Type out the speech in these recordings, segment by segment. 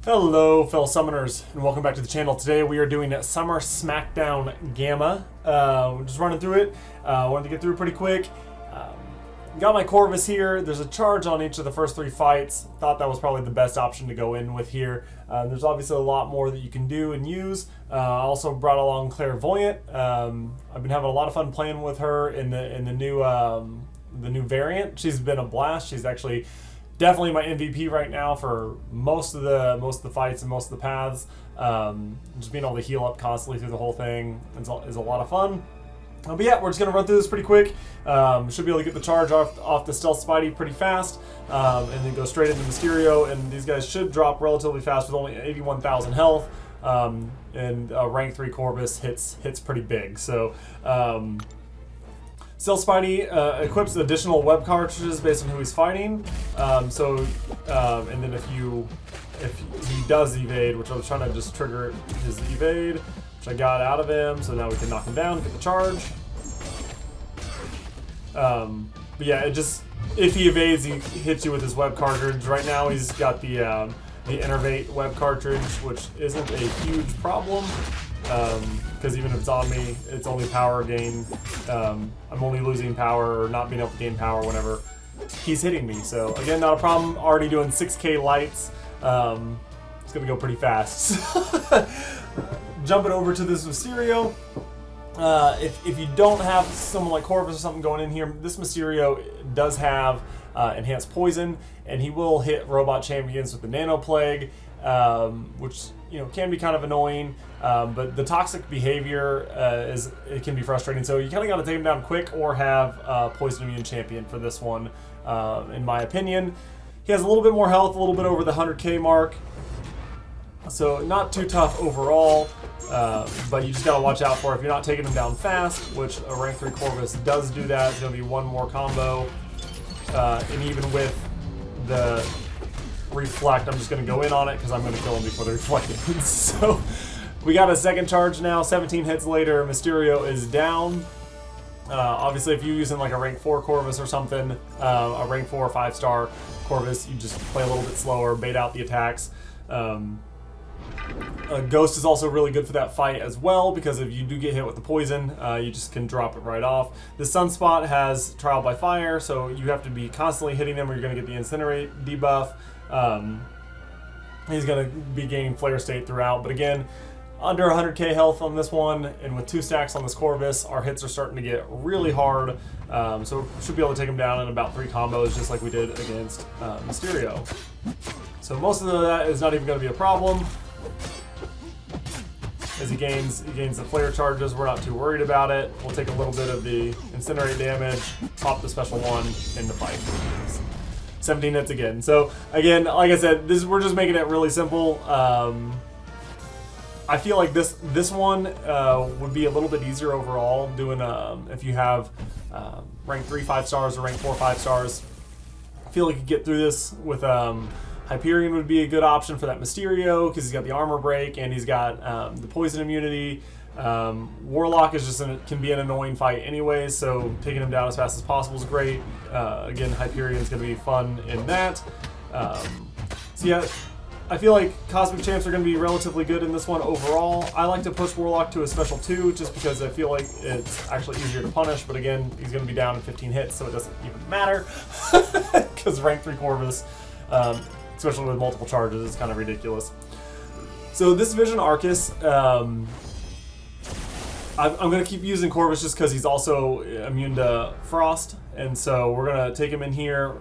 Hello, fellow summoners, and welcome back to the channel. Today we are doing Summer Smackdown Gamma. We're just running through it. Wanted to get through it pretty quick. Got my Corvus here. There's a charge on each of the first three fights. Thought that was probably the best option to go in with here. There's obviously a lot more that you can do and use. I also brought along Clairvoyant. I've been having a lot of fun playing with her in the new variant. She's been a blast. She's actually definitely my MVP right now for most of the fights and most of the paths. Just being able to heal up constantly through the whole thing is a lot of fun. But yeah, we're just going to run through this pretty quick. Should be able to get the charge off the Stealth Spidey pretty fast, and then go straight into Mysterio, and these guys should drop relatively fast with only 81,000 health, and rank 3 Corvus hits pretty big. So Stealth Spidey equips additional web cartridges based on who he's fighting. And then if he does evade, which I was trying to just trigger his evade, which I got out of him, so now we can knock him down, get the charge. But yeah, if he evades, he hits you with his web cartridge. Right now he's got the Innervate web cartridge, which isn't a huge problem. Because even if it's on me, it's only power gain. I'm only losing power or not being able to gain power whenever he's hitting me. So again, not a problem. Already doing 6K lights. It's gonna go pretty fast. Jumping over to this Mysterio. If you don't have someone like Corvus or something going in here, this Mysterio does have enhanced poison, and he will hit robot champions with the Nano Plague, which can be kind of annoying. But the toxic behavior it can be frustrating. So you kind of got to take him down quick or have poison immune champion for this one, in my opinion. He has a little bit more health, a little bit over the 100k mark. So not too tough overall, but you just got to watch out for it. If you're not taking him down fast, which a rank 3 Corvus does do that, it's going to be one more combo. And even with the reflect, I'm just going to go in on it because I'm going to kill him before the reflect ends. So we got a second charge now. 17 hits later, Mysterio is down. Obviously, if you're using like a rank 4 Corvus or something, a rank 4 or 5-star Corvus, you just play a little bit slower, bait out the attacks. Ghost is also really good for that fight as well, because if you do get hit with the poison, you just can drop it right off. The Sunspot has Trial by Fire, so you have to be constantly hitting him or you're going to get the Incinerate debuff. He's going to be gaining Flare State throughout, but again, under 100k health on this one, and with 2 stacks on this Corvus, our hits are starting to get really hard, so should be able to take him down in about 3 combos, just like we did against Mysterio. So most of that is not even going to be a problem. As he gains the flare charges, we're not too worried about it. We'll take a little bit of the Incinerate damage, pop the special one in the fight. 17 hits again. So again, like I said, we're just making it really simple. I feel like this one would be a little bit easier overall doing if you have rank 3 5-stars or rank 4 5-stars. I feel like you get through this with Hyperion would be a good option for that Mysterio because he's got the armor break and he's got the poison immunity. Warlock is can be an annoying fight anyways, so taking him down as fast as possible is great. Again, Hyperion is going to be fun in that. So yeah, I feel like Cosmic Champs are going to be relatively good in this one overall. I like to push Warlock to a special 2 just because I feel like it's actually easier to punish, but again, he's going to be down in 15 hits, so it doesn't even matter because rank 3 Corvus, especially with multiple charges, is kind of ridiculous. So this Vision Arcus, I'm going to keep using Corvus just because he's also immune to Frost, and so we're going to take him in here.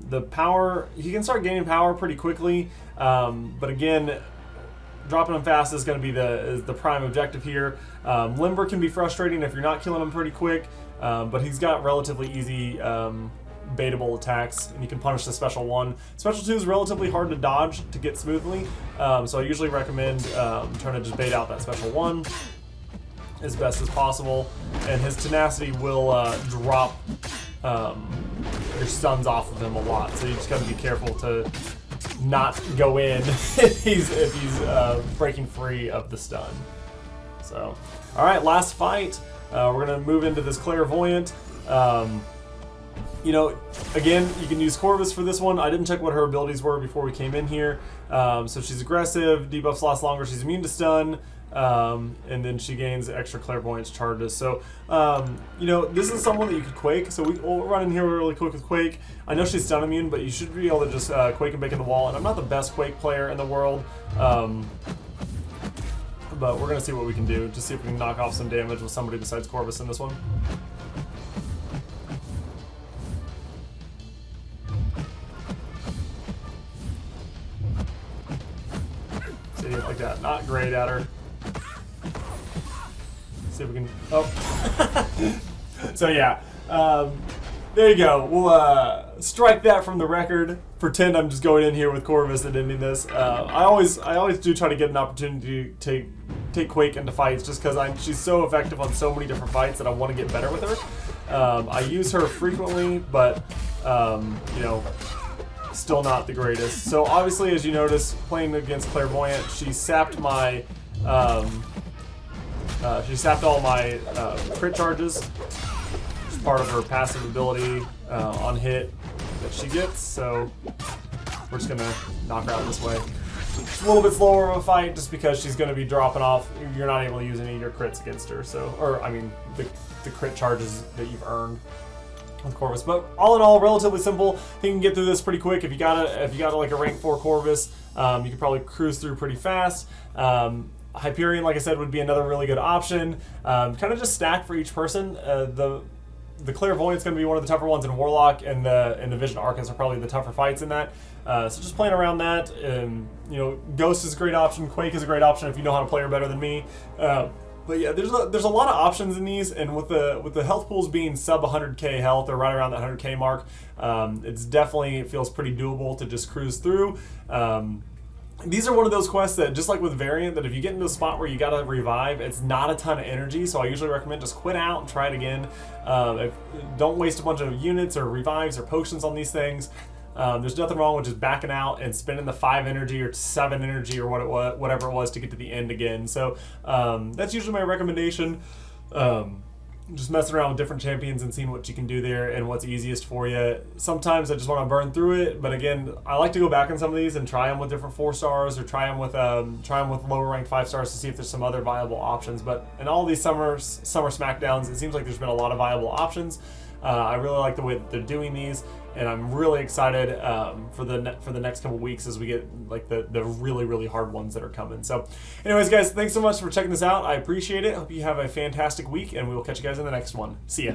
The power, he can start gaining power pretty quickly, but again, dropping him fast is going to be the prime objective here. Limber can be frustrating if you're not killing him pretty quick, but he's got relatively easy baitable attacks, and you can punish the special 1. Special 2 is relatively hard to dodge to get smoothly, so I usually recommend trying to just bait out that special 1 as best as possible, and his tenacity will drop your stuns off of him a lot, so you just got to be careful to not go in if he's breaking free of the stun. So, all right, last fight. We're gonna move into this Clairvoyant. You know, again, you can use Corvus for this one. I didn't check what her abilities were before we came in here. So she's aggressive, debuffs last longer, she's immune to stun, and then she gains extra clairvoyance charges. So, you know, this is someone that you could Quake. So we'll run in here really quick with Quake. I know she's stun immune, but you should be able to just Quake and bake in the wall. And I'm not the best Quake player in the world. But we're going to see what we can do. Just see if we can knock off some damage with somebody besides Corvus in this one. See, like that. Not great at her. See if we can... Oh. So yeah. There you go. We'll strike that from the record. Pretend I'm just going in here with Corvus and ending this. I always do try to get an opportunity to take Quake into fights just because she's so effective on so many different fights that I want to get better with her. I use her frequently, but you know, still not the greatest. So obviously, as you notice, playing against Clairvoyant, she sapped my all my crit charges. It's part of her passive ability on hit that she gets. So we're just gonna knock her out this way. It's a little bit slower of a fight just because she's going to be dropping off. You're not able to use any of your crits against her. So, or I mean, the crit charges that you've earned with Corvus. But all in all, relatively simple. I think you can get through this pretty quick. If you got like a rank 4 Corvus, you could probably cruise through pretty fast. Hyperion, like I said, would be another really good option. Kind of just stack for each person. The Clairvoyant's going to be one of the tougher ones in Warlock, and the Vision Arcans are probably the tougher fights in that. So just playing around that, and you know, Ghost is a great option. Quake is a great option if you know how to play her better than me. But yeah, there's a lot of options in these, and with the health pools being sub 100k health or right around that 100k mark, it feels pretty doable to just cruise through. These are one of those quests that, just like with Variant, that if you get into a spot where you gotta revive, it's not a ton of energy, so I usually recommend just quit out and try it again. Don't waste a bunch of units or revives or potions on these things. There's nothing wrong with just backing out and spending the 5 energy or 7 energy or whatever it was to get to the end again. So that's usually my recommendation. Just messing around with different champions and seeing what you can do there and what's easiest for you. Sometimes I just want to burn through it, but again, I like to go back in some of these and try them with different 4 stars or try them with lower ranked 5 stars to see if there's some other viable options. But in all these summer Smackdowns, it seems like there's been a lot of viable options. I really like the way that they're doing these, and I'm really excited for the next couple weeks as we get like the really hard ones that are coming. So anyways, guys, thanks so much for checking this out. I appreciate it. Hope you have a fantastic week, and we will catch you guys in the next one. See ya.